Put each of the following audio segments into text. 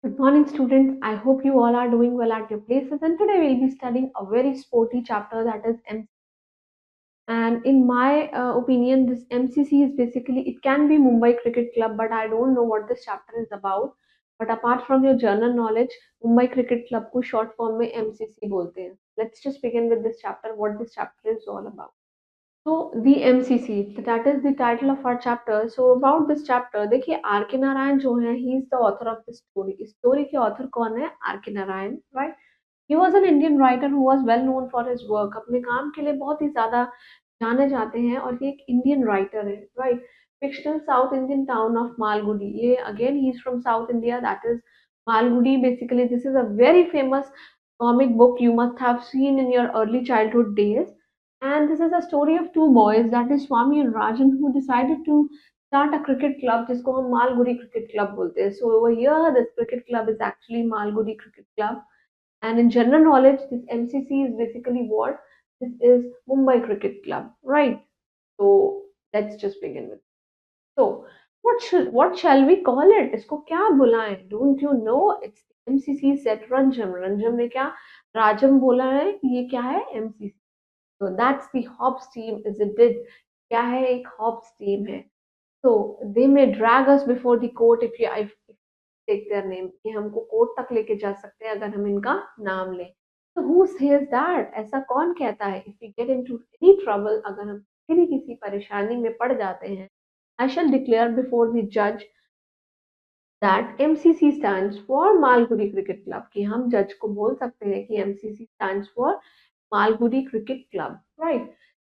Good morning, students. I hope you all are doing well at your places. And today we'll be studying a very sporty chapter, that is MC. And in my opinion, this MCC is basically, it can be Mumbai Cricket Club, but I don't know what this chapter is about. But apart from your general knowledge, Mumbai Cricket Club को short form में MCC बोलते हैं. Let's just begin with this chapter. What this chapter is all about. So the MCC, that is the title of our chapter. So about this chapter, देखिए are के नारायण जो है, he is the author of this story. इस story के author कौन है? Are के Narayan, right? He was an Indian writer who was well known for his work. अपने काम के लिए बहुत ही ज्यादा जाने जाते हैं और ये एक इंडियन राइटर है, right? Fictional South Indian town of Malgudi. ये again he is from South India. That is Malgudi. Basically, this is a very famous comic book you must have seen in your early childhood days. And this is a story of two boys, that is Swami and Rajan, who decided to start a cricket club जिसको हम Malgudi cricket club बोलते हैं. So over here, this cricket club is actually Malgudi Cricket Club. And in general knowledge, this MCC is basically what? This is Mumbai Cricket Club, right? So let's just begin with. So what shall we call it? इसको क्या बुलाएं? Don't you know? It's MCC set Ranjam. Ranjam ने क्या राजम बोला है? ये क्या है? MCC. So that's the Hobbs team, is it did. क्या है? एक Hobbs team है. So they may drag us before the court if take their name. कि हमको कोर्ट तक लेके जा सकते हैं अगर हम इनका नाम लें. So who says that? ऐसा कौन कहता है? If we get into any trouble, अगर हम किसी परेशानी में पड़ जाते हैं, I shall declare before the judge that MCC stands for Malgudi Cricket Club. कि हम जज को बोल सकते हैं कि MCC stands for Malgudi Cricket Club, right?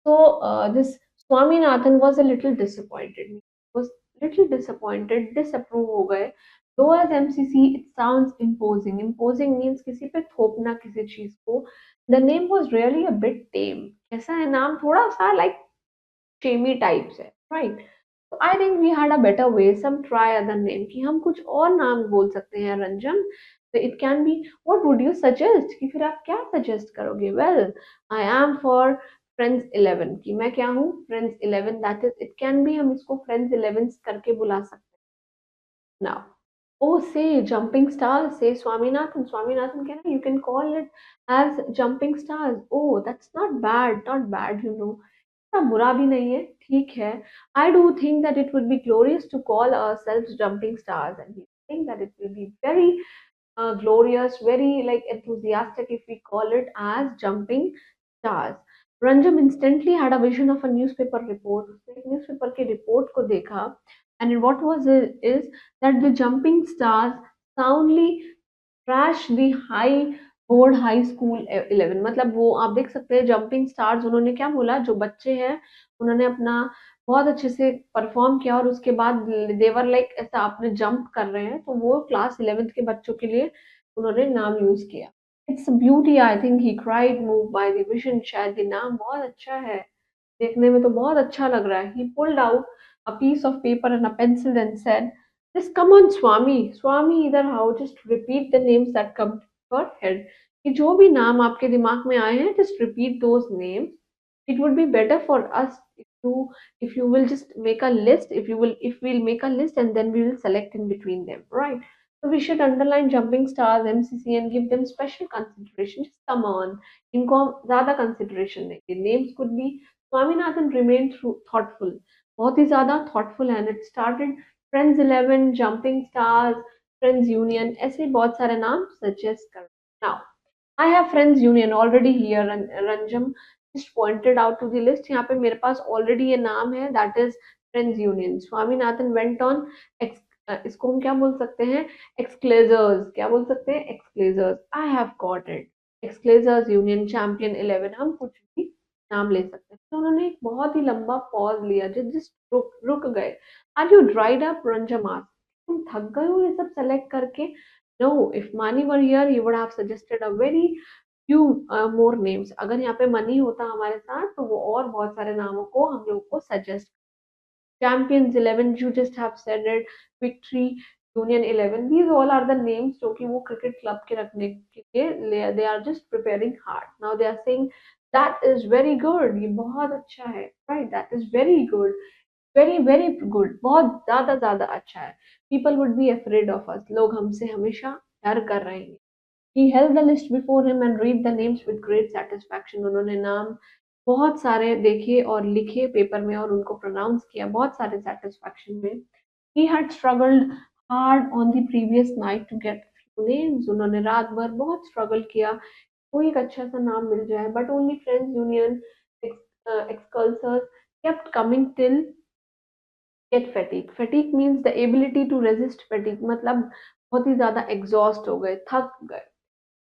So this Swaminathan was a little disappointed. He was little disappointed, disapprove हो गए. Though as MCC it sounds imposing. Imposing means किसी पे थोपना किसी चीज को. The name was really a bit tame. कैसा है नाम? थोड़ा सा like shamey types है, right? So I think we had a better way. Some try other name कि हम कुछ और नाम बोल सकते हैं Ranjan. So it can be, what would you suggest? कि फिर आप क्या suggest करोगे? Well, I am for Friends 11. कि मैं क्या हूँ? Friends 11. That is, it can be हम इसको Friends 11 करके बुला सकते हैं. Now, oh, say Jumping Stars. Say Swaminathan. Swaminathan, can you can call it as Jumping Stars. Oh, that's not bad. Not bad, you know. इतना बुरा भी नहीं है, ठीक है. I do think that it would be glorious to call ourselves Jumping Stars, and we think that it will be very glorious, very like enthusiastic if we call it as Jumping Stars. Ranjam instantly had a vision of a newspaper report. उसने एक newspaper के report को देखा, and what was it is that the Jumping Stars soundly crash the high board high school 11. मतलब वो आप देख सकते हैं जंपिंग स्टार्स, उन्होंने क्या बोला, जो बच्चे हैं उन्होंने अपना बहुत अच्छे से परफॉर्म किया और उसके बाद देवर लाइक ऐसा आपने जंप कर रहे हैं, तो वो क्लास 11th के बच्चों के लिए उन्होंने नाम यूज किया. Its beauty, I think he cried move by the vision. शायद ये नाम बहुत अच्छा है, देखने में तो बहुत अच्छा लग रहा है. He pulled out a piece of paper and a pencil and said, just come on, Swami. Swami, इधर आओ. Just repeat the names that come to your head. कि जो भी नाम आपके दिमाग में आए हैं, just repeat those names. It would be better for us if you will just make a list. If we'll make a list and then we will select in between them, right? So we should underline Jumping Stars, MCC, and give them special consideration. Just come on. इनको हम ज़्यादा consideration देंगे. Names could be Swaminathan remained thoughtful. बहुत ही ज़्यादा thoughtful, and it started friends 11, jumping stars, friends union, ऐसे बहुत सारे नाम सजेस्ट कर. Now I have friends union already here. Rajam just pointed out to the list. यहाँ पे मेरे पास ऑलरेडी ये नाम है, that is friends union. Swaminathan went on इसको हम क्या बोल सकते हैं? एक्सक्लेजर्स. क्या बोल सकते हैं? Excluders. I have got it. Excluders union champion 11, हम कुछ भी नाम ले सकते हैं. तो उन्होंने एक बहुत ही लंबा पॉज लिया, जिस रुक रुक गए. Are you dried up? Rajam asked. तुम थक गए हो ये सब सेलेक्ट करके? No, if Mani were here he would have suggested a very few more names. अगर यहाँ पे मनी होता हमारे साथ तो वो और बहुत सारे नामों को हम लोग को suggest. Champions 11, you just have said it. Victory union 11, these all are the names जो कि वो क्रिकेट क्लब के रखने के लिए they are just preparing hard. Now they are saying that is very good. ये बहुत अच्छा है, right? That is very good. Very very good, बहुत ज्यादा ज्यादा अच्छा है. People would be afraid of us, लोग हमसे हमेशा डर कर रहेंगे. He held the list before him and read the names with great satisfaction. उन्होंने नाम बहुत सारे देखे और लिखे पेपर में और उनको प्रोनाउंस किया बहुत सारे सेटिस्फैक्शन में. He had struggled hard on the previous night to get few names. उन्होंने रात भर बहुत स्ट्रगल किया कोई एक अच्छा सा नाम मिल जाए. But only Friends Union Excelsior kept coming till get fatigue. Fatigue means the ability to resist fatigue. मतलब बहुत ही ज्यादा एग्जॉस्ट हो गए, थक गए.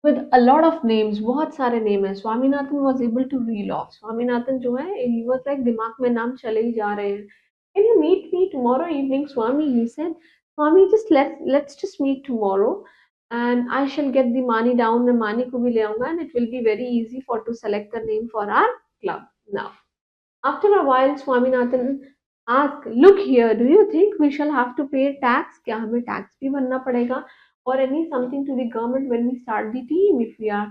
With a lot of names, बहुत सारे नेम है. Swaminathan was able to reel off. Swaminathan जो है, he was like दिमाग में नाम चले ही जा रहे हैं. Can you meet me tomorrow evening, Swami? He said. Swami, just let's just meet tomorrow, and I shall get the money down. मैं मानी को भी ले आऊंगा, and it will be very easy for to select a name for our club. Now, after a while, Swaminathan asked, "Look here, do you think we shall have to pay tax? क्या हमें tax भी भरना पड़ेगा? Or any something to the government when we start the team? If we are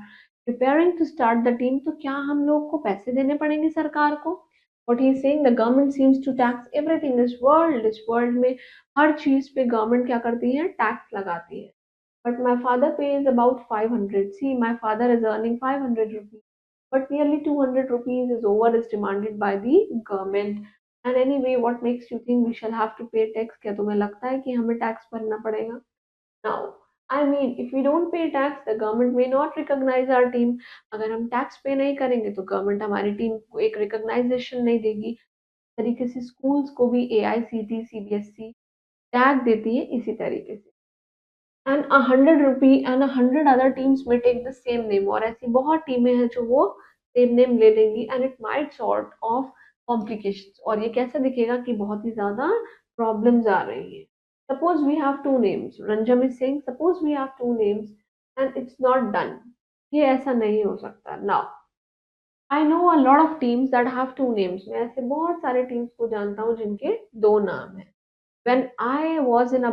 preparing to start the team, तो क्या हम लोग को पैसे देने पड़ेंगे सरकार को?" What he is saying, the government seems to tax everything in this world. इस world में हर चीज पे government क्या करती है? Tax लगाती है. But my father pays about 500. See, my father is earning 500 rupees. But nearly 200 rupees is over is demanded by the government. And anyway, what makes you think we shall have to pay tax? क्या तुम्हें लगता है कि हमें tax भरना पड़ेगा? Now, I mean, if we don't pay tax, the government may not recognize our team. अगर हम टैक्स पे नहीं करेंगे तो गवर्नमेंट हमारी टीम को एक रिकॉग्नाइजेशन नहीं देगी. इस तरीके से स्कूल्स को भी AICT CBSE टैग देती है इसी तरीके से. And 100 rupee and 100 other teams में टेक द सेम नेम, और ऐसी बहुत टीमें हैं जो वो सेम नेम ले लेंगी. And it might sort of complications, और ये कैसे दिखेगा कि बहुत ही ज्यादा प्रॉब्लम्स आ रही हैं. Suppose we have two names, Rajam is saying suppose we have two names and it's not done. ये ऐसा नहीं हो सकता. Now I know a lot of teams that have two names. मैं ऐसे बहुत सारे टीम्स को जानता हूँ जिनके दो नाम हैं. When I was in a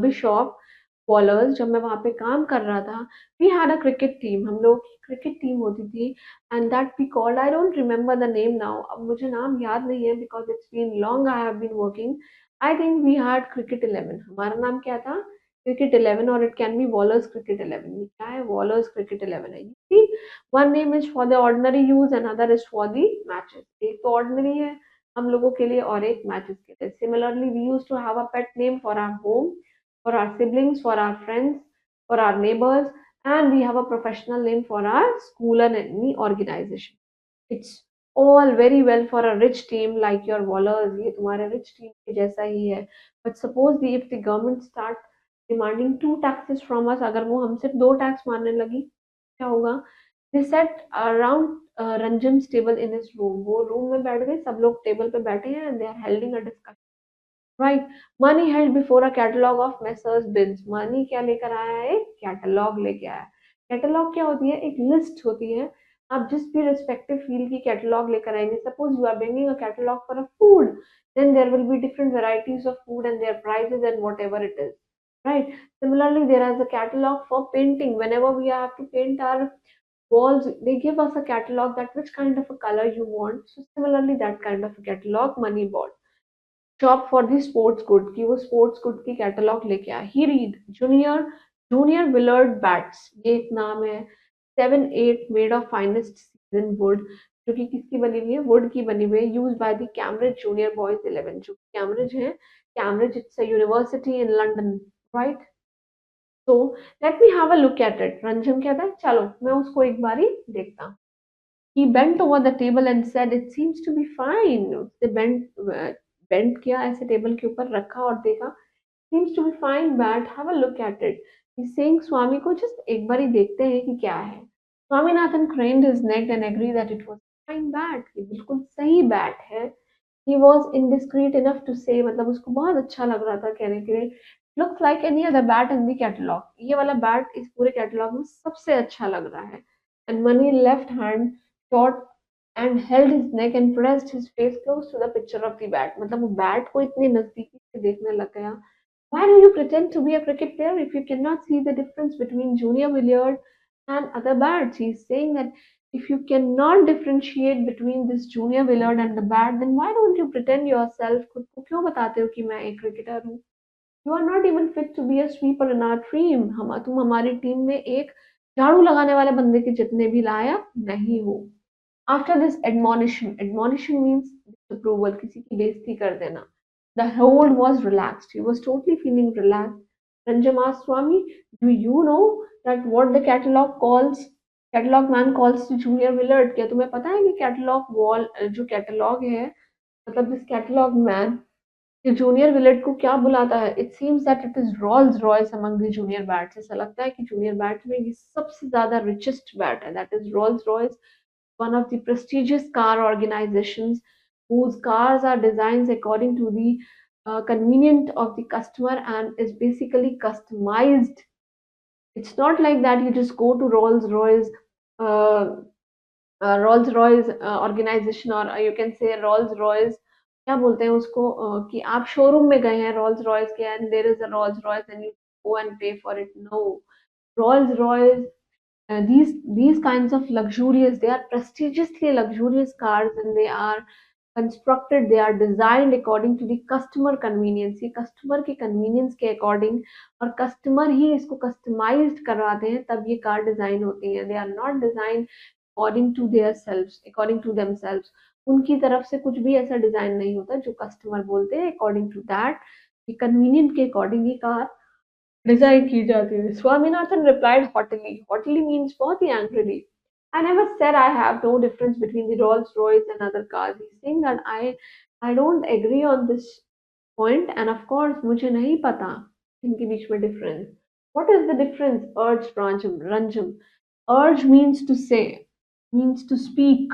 Bishop Ballers, जब मैं वहाँ पे काम कर रहा था, we had a cricket team. हम लोग की क्रिकेट टीम होती थी, and that we called, I don't remember the name now. अब मुझे नाम याद नहीं है because it's been long I have been working. I think we had Cricket 11. हमारा नाम क्या था? Cricket 11, और it can be Ballers Cricket 11. ये क्या है? Ballers Cricket 11 है. You see, one name is for the ordinary use, another is for the matches. एक तो ordinary है हम लोगों के लिए और एक मैचेस के लिए. Similarly we use to have a pet name for our home, for our siblings, for our friends, for our neighbours, and we have a professional name for our school and any organisation. It's all very well for a rich team like your Wallers, ये तुम्हारे rich team के जैसा ही है. But suppose if the government start demanding two taxes from us, अगर वो हमसे दो tax मारने लगी, क्या होगा? They sat around Ranjam's table in his room. वो रूम में बैठ गए, सब लोग टेबल पे बैठे हैं and they are holding a discussion. Right. Money held before a catalog of Messrs. Bins. Money क्या लेकर आया है? कैटलॉग लेके आया. कैटलॉग क्या होती है? एक लिस्ट होती है. आप जिस भी रिस्पेक्टिव फील्ड की कैटलॉग लेकर आएंगे, suppose you are bringing a catalogue for a food, then there will be different varieties of food and their prices and whatever it is. Right. Similarly, there is a catalog for painting. Whenever we have to paint our walls, they give us a catalog that which kind of a color you want. So similarly, that kind of a catalog money bought. Shop for the sports good की वो sports good की catalogue लेके आया. He read junior junior Willard bats, ये एक नाम है. 7-8 made of finest season wood, जो कि किसकी बनी हुई है? वुड की बनी हुई है. Use by the Cambridge junior boys 11, जो कैम्ब्रिज है. Cambridge it's a university in London, right? So let me have a look at it. Ranjan कहता है चलो मैं उसको एक बारी देखता हूँ. He bent over the table and said, "It seems to be fine." उसने bent किया, ऐसे टेबल के ऊपर रखा और देखा. Seems to be fine bat. Have a look at it. He's saying स्वामी को just एक बारी देखते हैं कि क्या है. Swaminathan craned his neck and agreed that it was a fine bat. ये बिल्कुल सही बैट है. He was indiscreet enough to say, मतलब उसको बहुत अच्छा लग रहा था कहने के लिए, looks like any other bat in the catalog. ये वाला बैट इस पूरे कैटलॉग में सबसे अच्छा लग रहा है. And Mani left hand short and held his neck and pressed his face close to the picture of the bat. मतलब वो बैट को इतने नजदीकी से देखने लग गया. Why do you pretend to be a cricket player if you cannot see the difference between Junior Villiard and other bats? He's saying that If you cannot differentiate between this junior willard and the bat, then why don't you pretend yourself? खुद को क्यों बताते हो कि मैं एक cricketer हूँ? You are not even fit to be a sweeper in our team. तुम हमारी टीम में एक झाड़ू लगाने वाले बंदे के जितने भी लायक नहीं हो. After this admonition means disapproval, किसी की बेइज्जती कर देना. The hold was relaxed. He was totally feeling relaxed. Ranjam asked Swami, "Do you know that what the catalog man calls the junior willard? क्या तुम्हें पता है कि catalog wall जो catalog है, मतलब this catalog man ये जूनियर विलेट को क्या बुलाता है? It seems that it is Rolls Royce among the junior bats. ऐसा लगता है कि जूनियर बैट्स में ये सबसे ज्यादा रिचेस्ट बैट है. That is Rolls Royce, one of the prestigious car organizations whose cars are designed according to the convenient of the customer and is basically customized. It's not like that you just go to uh, Rolls Royce organization, और you can say Rolls Royce, क्या बोलते हैं उसको, कि आप showroom में गए हैं Rolls Royce के and there is a Rolls Royce and you go and pay for it. No, Rolls Royce, these kinds of luxurious, they are prestigiously luxurious cars and they are constructed, they are designed according to the customer convenience. ये customer के convenience के according और customer ही इसको customised करवाते हैं, तब ये car design होती हैं. They are not design according to their selves, according to themselves. उनकी तरफ से कुछ भी ऐसा डिजाइन नहीं होता जो कस्टमर बोलते हैं. अकॉर्डिंग टू दैट, ये कन्वीनियंट के अकॉर्डिंग ये कार डिजाइन की जाती है. Swaminathan replied haughtily. Haughtily means बहुत ही angrily. I never said I have no difference between the Rolls Royce and other cars. He's saying that I don't agree on this point and of course मुझे नहीं पता इनके बीच में difference. What is the difference? Urged Ranjam. Urge means to say, means to speak.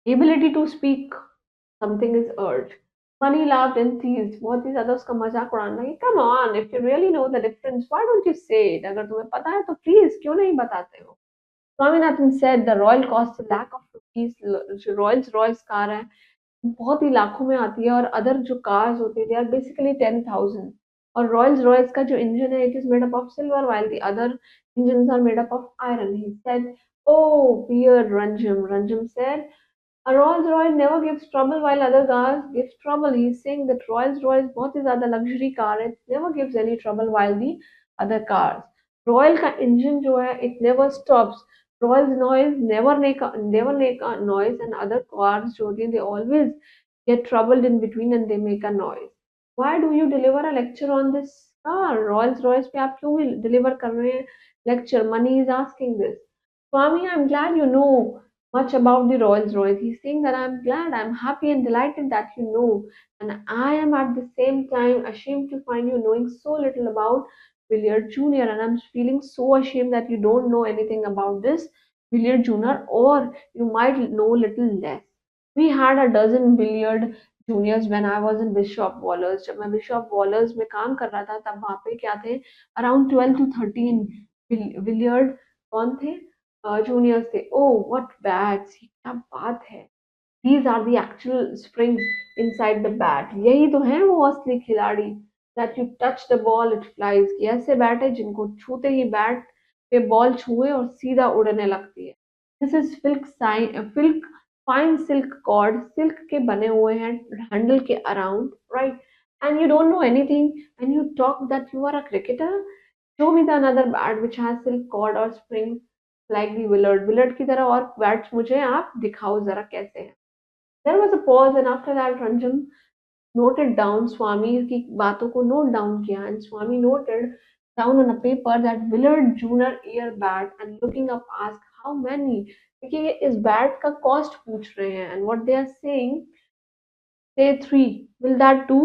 Ability to speak. Something is urged. Funny laughed and teased. बहुत ही ज्यादा उसका मजाक उड़ाने लगे. Come on, if you really know the difference, why don't you say it? अगर तुम्हें पता है तो please क्यों नहीं बताते हो? Swaminathan said the royal cost a lakh of rupees. जो Rolls Royce कार है बहुत ही लाखों में आती है और अदर जो कार्स होती है they are basically 10,000. और Rolls Royce का जो इंजन है it is made up of silver while the other engines are made up of iron. He said, "Oh, dear Ranjam." Ranjam said, a Rolls Royce never gives trouble while other cars gives trouble. He's saying that Rolls Royce बहुत ही ज़्यादा luxury car है, it never gives any trouble while the other cars. Royal का engine जो है it never stops. Rolls noise never make a noise and other cars जो होती हैं they always get troubled in between and they make a noise. Why do you deliver a lecture on this car? Rolls Royce पे आप क्यों deliver कर रहे हैं lecture? Money is asking this. Swami, I'm glad you know much about the Rolls Royce. He's saying that I'm glad, I'm happy and delighted that you know. And I am at the same time ashamed to find you knowing so little about Villiers Jr. And I'm feeling so ashamed that you don't know anything about this Villiers Jr. or you might know little less. We had a dozen Villiers juniors when I was in Bishop Wallers. जब मैं Bishop Wallers में काम कर रहा था तब वहाँ पे क्या थे around 12 to 13 Villiers कौन थे juniors थे. Oh, what bats! क्या बात है. These are the actual springs inside the bat. यही तो है वो असली खिलाड़ी. That you touch the ball, it flies. कि ऐसे बैट है जिनको छूते ही बैट पे बॉल छुए और सीधा उड़ने लगती है. This is silk fine silk cord. Silk के बने हुए हैं handle के around, right? And you don't know anything and you talk that you are a cricketer. Show me the another bat which has silk cord or springs like the Willard. Willard की तरह और bats मुझे आप दिखाओ जरा कैसे हैं. There was a pause and after that Ranjam noted down Swami की बातों को note down किया and Swami noted down on a paper that Willard Junior ear bat and looking up asked how many. देखिए ये इस bat का cost पूछ रहे हैं and what they are saying say three. Will that do?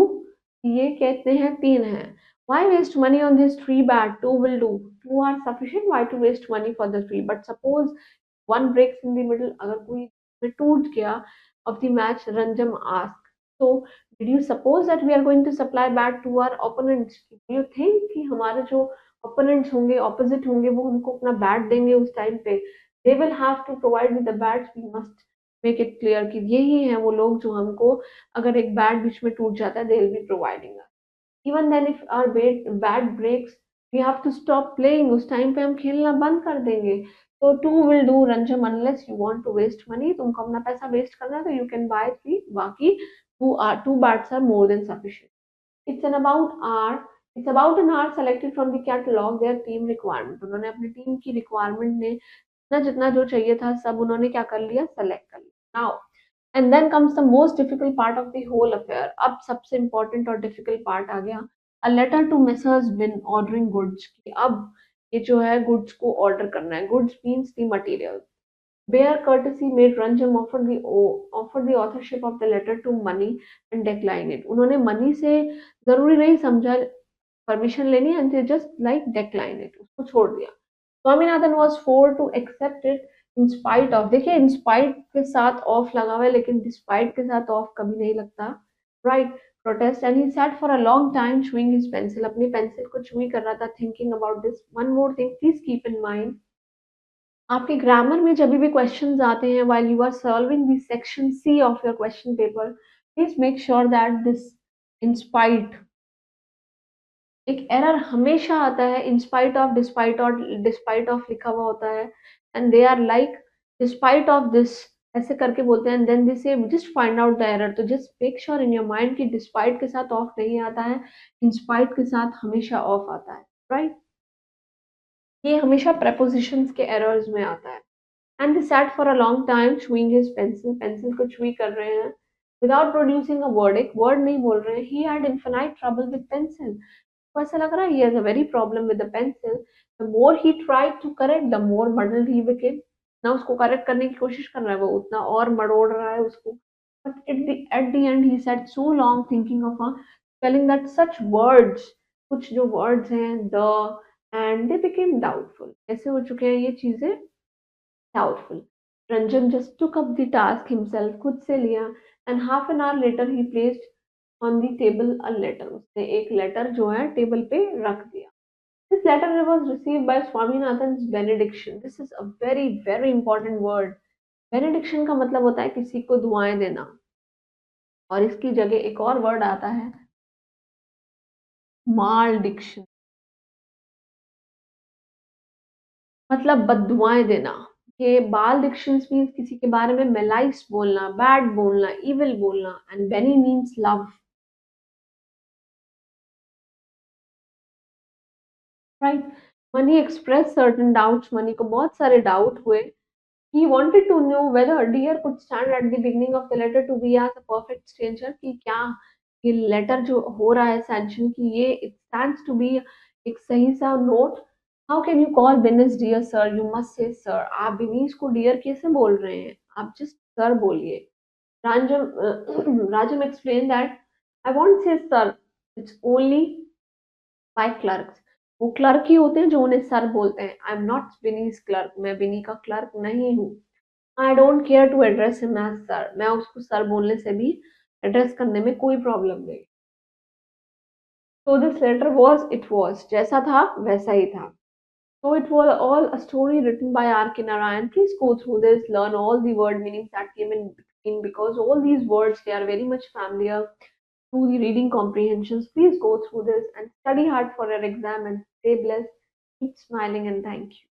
ये कहते हैं तीन हैं. Why waste money on this three bat? Two will do. Two are sufficient. Why to waste money for the three? But suppose one breaks in the middle. अगर कोई में टूट गया of the match, Ranjam asked. So did you suppose that we are going to supply bat to our opponents? Do you think कि हमारे जो opponents होंगे, opposite होंगे, वो हमको अपना bat देंगे उस time पे? They will have to provide with the bats. We must make it clear कि यही हैं वो लोग जो हमको अगर एक बैट बीच में टूट जाता है they will be providing us. Even then if our bat breaks we have to stop playing. उस टाइम पे हम खेलना बंद कर देंगे. तो two will do Rajam unless you want to waste money, तुमको अपना पैसा वेस्ट करना है तो यू कैन बाय थ्री, बाकी two bats are more than sufficient. It's an about our it's about an hour selected from the catalog their team requirement. उन्होंने अपनी team की रिक्वायरमेंट ने जितना जितना जो चाहिए था सब उन्होंने क्या कर लिया, सेलेक्ट कर लिया. Now and then comes the most difficult part of the whole affair. अब सबसे इंपॉर्टेंट और डिफिकल्ट पार्ट आ गया. A letter to Messrs Binns ordering goods. अब ये जो है गुड्स को ऑर्डर करना है. Goods means the material. Bare courtesy made Ranjam offer the authorship of the letter to Mani and decline it. उन्होंने मनी से जरूरी नहीं समझा परमिशन लेनी, and they just like decline it, उसको छोड़ दिया. Swaminathan was force to accept it in spite of. देखिए इन स्पाइट के साथ ऑफ लगा हुआ है, लेकिन डिस्पाइट के साथ ऑफ कभी नहीं लगता, right. Protest and he sat for a long time chewing his pencil. अपनी पेंसिल को चूई कर रहा था, thinking about this. One more thing please keep in mind, आपके ग्रामर में जब भी क्वेश्चंस आते हैं while you are solving this section C of your question paper, please make sure that this in spite, एक एरर हमेशा आता है. इंस्पाइट ऑफ, डिस्पाइट और डिस्पाइट ऑफ लिखा हुआ होता है, and they are like despite of this ऐसे करके बोलते हैं, and then they say just find out the error. तो just make sure in your mind कि डिस्पाइट के साथ ऑफ नहीं आता है, इंस्पाइट के साथ हमेशा ऑफ आता है, राइट. ये हमेशा prepositions के errors में आता है. And they sat for a long time chewing his pencil. Pencil को chew कर रहे हैं without producing a word. एक word नहीं बोल रहे हैं. He had infinite trouble with pencil. को ऐसा लग रहा है he has a very problem with the pencil. The more he tried to correct, the more muddled he became. ना उसको करेक्ट करने की कोशिश कर रहा है, वो उतना और मरोड़ रहा है उसको. But at the end he sat so long thinking of a spelling that such words, कुछ जो words हैं the and they became doubtful. ऐसे हो चुके हैं ये चीजें doubtful. Ranjan just took up the task himself, खुद से लिया, and half an hour later he placed on the table a letter. उसने एक letter जो है टेबल पे रख दिया. This letter was received by Swaminathan's benediction. This is a very very important word. Benediction का मतलब होता है किसी को दुआएं देना, और इसकी जगह एक और वर्ड आता है malediction, मतलब बददुआएं देना. ये बाल डिक्शंस मीन्स किसी के बारे में मेलाइस बोलना, बैड बोलना, इविल बोलना, and bene means love, right. Mani express certain doubts. Mani को बहुत सारे डाउट हुए. He wanted to know whether dear could stand at the beginning of the letter to be as a perfect stranger, कि क्या ये letter जो हो रहा है सैंक्शन की, ये इट स्टैंड्स टू बी एक सही सा note. How can you call Binns dear sir, you must say sir. आप बिनीस को डियर कैसे बोल रहे हैं, आप जस्ट सर बोलिए. Ranjam, Rajam explained that I won't say sir, it's only by clerks. वो क्लर्क ही होते हैं जो उन्हें सर बोलते हैं. I am not Binns clerk, मैं बिनी का क्लर्क नहीं हूँ. I don't care to address him as sir, मैं उसको सर बोलने से भी एड्रेस करने में कोई प्रॉब्लम नहीं. So this letter was, it was, जैसा था वैसा ही था. So it was all a story written by R. K. Narayan. Please go through this, learn all the word meanings that came in between, because all these words, they are very much familiar to the reading comprehensions. Please go through this and study hard for your exam, and stay blessed. Keep smiling, and thank you.